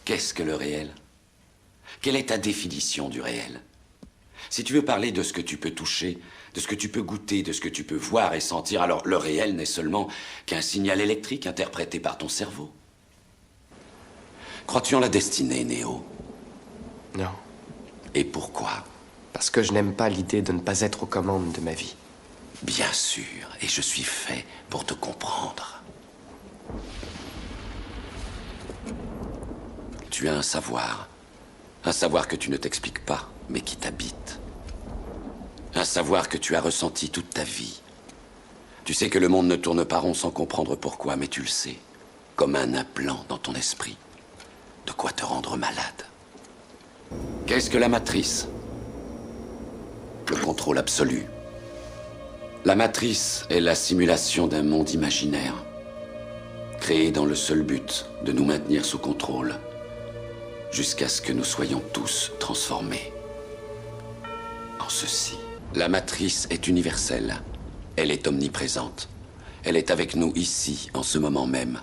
Qu'est-ce que le réel? Quelle est ta définition du réel? Si tu veux parler de ce que tu peux toucher, de ce que tu peux goûter, de ce que tu peux voir et sentir, alors le réel n'est seulement qu'un signal électrique interprété par ton cerveau. Crois-tu en la destinée, Néo? Non. Et pourquoi? Parce que je n'aime pas l'idée de ne pas être aux commandes de ma vie. Bien sûr, et je suis fait pour te comprendre. Tu as un savoir que tu ne t'expliques pas, mais qui t'habite. Un savoir que tu as ressenti toute ta vie. Tu sais que le monde ne tourne pas rond sans comprendre pourquoi, mais tu le sais, comme un implant dans ton esprit. De quoi te rendre malade. Qu'est-ce que la matrice? Le contrôle absolu. La matrice est la simulation d'un monde imaginaire, créé dans le seul but de nous maintenir sous contrôle, jusqu'à ce que nous soyons tous transformés en ceci. La matrice est universelle, elle est omniprésente. Elle est avec nous ici, en ce moment même.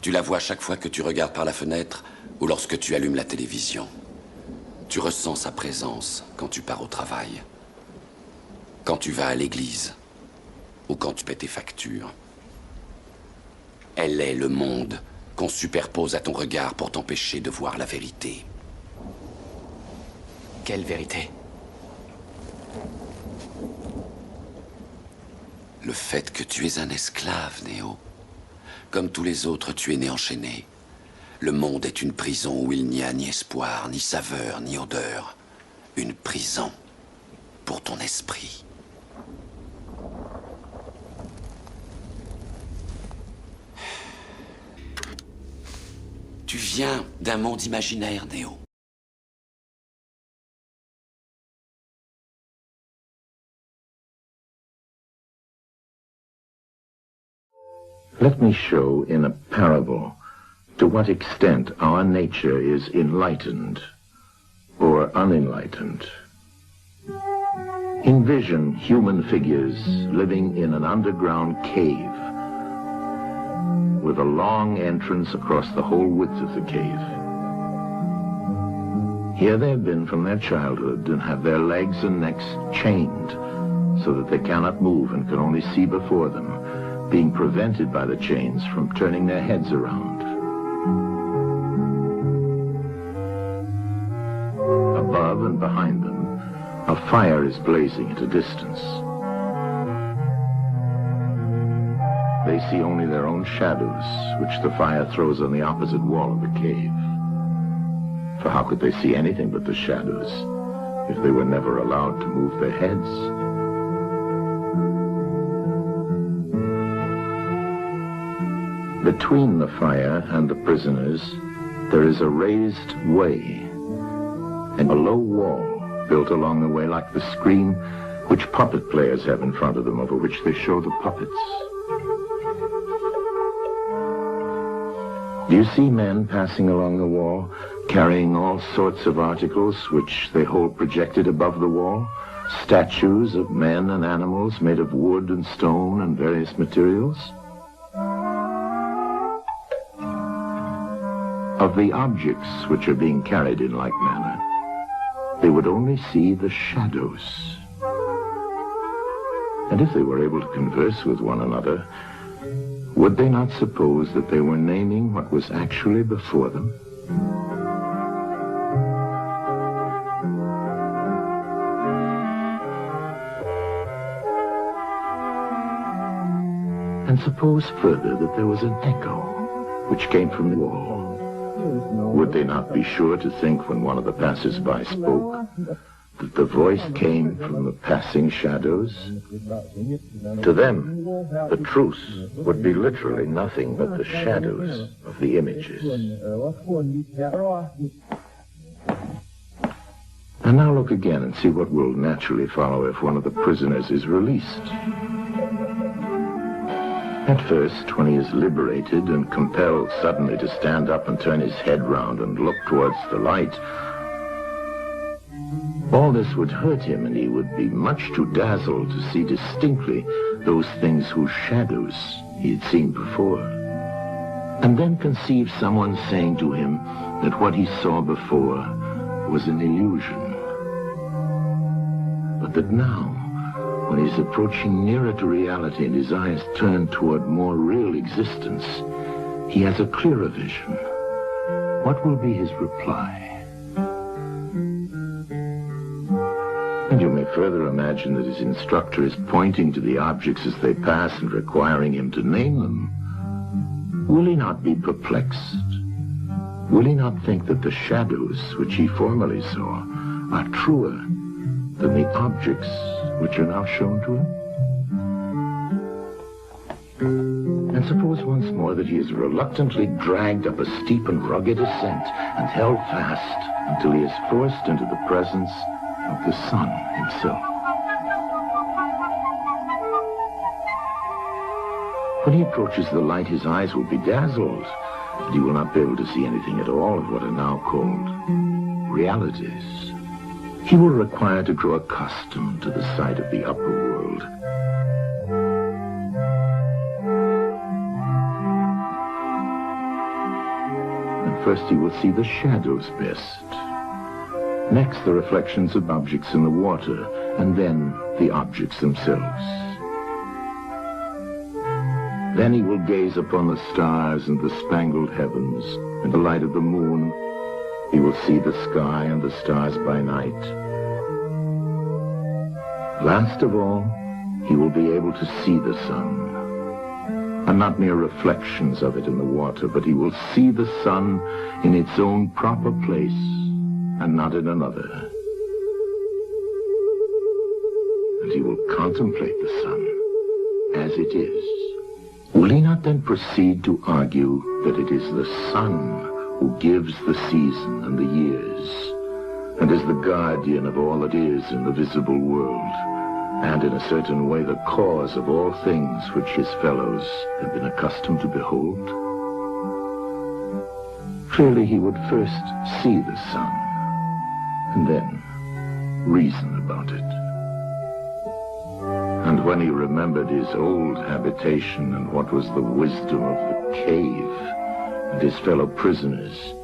Tu la vois chaque fois que tu regardes par la fenêtre ou lorsque tu allumes la télévision. Tu ressens sa présence quand tu pars au travail, quand tu vas à l'église ou quand tu paies tes factures. Elle est le monde qu'on superpose à ton regard pour t'empêcher de voir la vérité. Quelle vérité? Le fait que tu es un esclave, Néo. Comme tous les autres, tu es né enchaîné. Le monde est une prison où il n'y a ni espoir, ni saveur, ni odeur. Une prison pour ton esprit. Tu viens d'un monde imaginaire, Néo. Let me show in a parable to what extent our nature is enlightened or unenlightened. Envision human figures living in an underground cave with a long entrance across the whole width of the cave. Here they have been from their childhood and have their legs and necks chained so that they cannot move and can only see before them, being prevented by the chains from turning their heads around. Above and behind them, a fire is blazing at a distance. They see only their own shadows, which the fire throws on the opposite wall of the cave. For how could they see anything but the shadows if they were never allowed to move their heads? Between the fire and the prisoners, there is a raised way and a low wall built along the way like the screen which puppet players have in front of them, over which they show the puppets. Do you see men passing along the wall, carrying all sorts of articles which they hold projected above the wall? Statues of men and animals made of wood and stone and various materials? Of the objects which are being carried in like manner, they would only see the shadows. And if they were able to converse with one another, would they not suppose that they were naming what was actually before them? And suppose further that there was an echo which came from the wall. Would they not be sure to think when one of the passers-by spoke that the voice came from the passing shadows? To them, the truth would be literally nothing but the shadows of the images. And now look again and see what will naturally follow if one of the prisoners is released. At first, when he is liberated and compelled suddenly to stand up and turn his head round and look towards the light, all this would hurt him, and he would be much too dazzled to see distinctly those things whose shadows he had seen before. And then conceive someone saying to him that what he saw before was an illusion, but that now, when he's approaching nearer to reality and his eyes turn toward more real existence, he has a clearer vision. What will be his reply? And you may further imagine that his instructor is pointing to the objects as they pass and requiring him to name them. Will he not be perplexed? Will he not think that the shadows which he formerly saw are truer than the objects which are now shown to him? And suppose once more that he is reluctantly dragged up a steep and rugged ascent and held fast until he is forced into the presence of the sun himself. When he approaches the light, his eyes will be dazzled, and he will not be able to see anything at all of what are now called realities. He will require to grow accustomed to the sight of the upper world. And first he will see the shadows best. Next, the reflections of objects in the water, and then the objects themselves. Then he will gaze upon the stars and the spangled heavens, and the light of the moon. He will see the sky and the stars by night. Last of all, he will be able to see the sun, and not mere reflections of it in the water, but he will see the sun in its own proper place, and not in another. And he will contemplate the sun as it is. Will he not then proceed to argue that it is the sun who gives the season and the years, and is the guardian of all that is in the visible world, and in a certain way the cause of all things which his fellows have been accustomed to behold? Clearly he would first see the sun, and then reason about it. And when he remembered his old habitation and what was the wisdom of the cave and his fellow prisoners,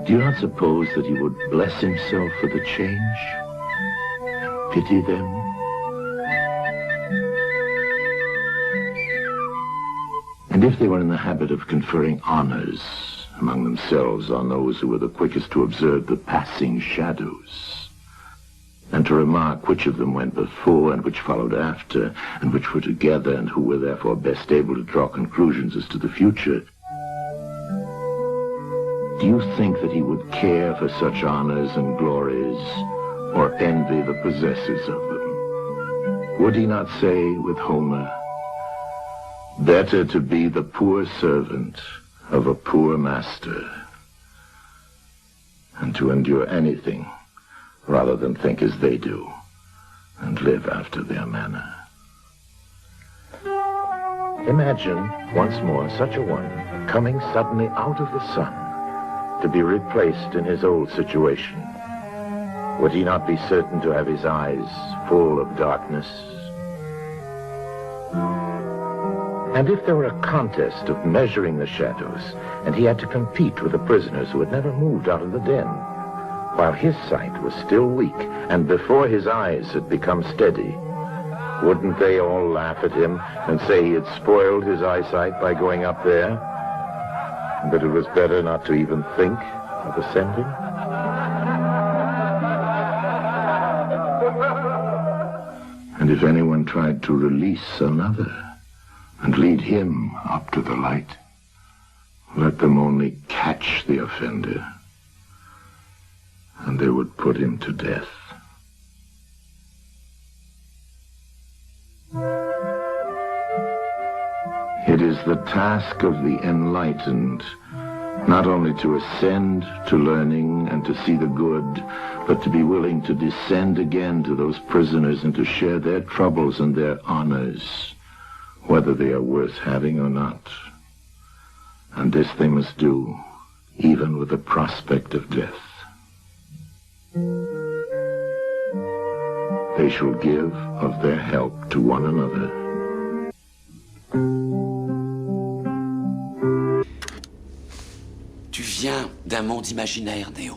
do you not suppose that he would bless himself for the change and pity them? And if they were in the habit of conferring honors among themselves on those who were the quickest to observe the passing shadows, and to remark which of them went before and which followed after, and which were together, and who were therefore best able to draw conclusions as to the future, do you think that he would care for such honors and glories, or envy the possessors of them? Would he not say with Homer, "Better to be the poor servant of a poor master, and to endure anything rather than think as they do, and live after their manner"? Imagine once more such a one coming suddenly out of the sun to be replaced in his old situation. Would he not be certain to have his eyes full of darkness? And if there were a contest of measuring the shadows, and he had to compete with the prisoners who had never moved out of the den, while his sight was still weak, and before his eyes had become steady, wouldn't they all laugh at him and say he had spoiled his eyesight by going up there, and that it was better not to even think of ascending? And if anyone tried to release another and lead him up to the light, let them only catch the offender, and they would put him to death. It is the task of the enlightened not only to ascend to learning and to see the good, but to be willing to descend again to those prisoners and to share their troubles and their honors, whether they are worth having or not. And this they must do, even with the prospect of death. They shall give of their help to one another. Tu viens d'un monde imaginaire, Néo.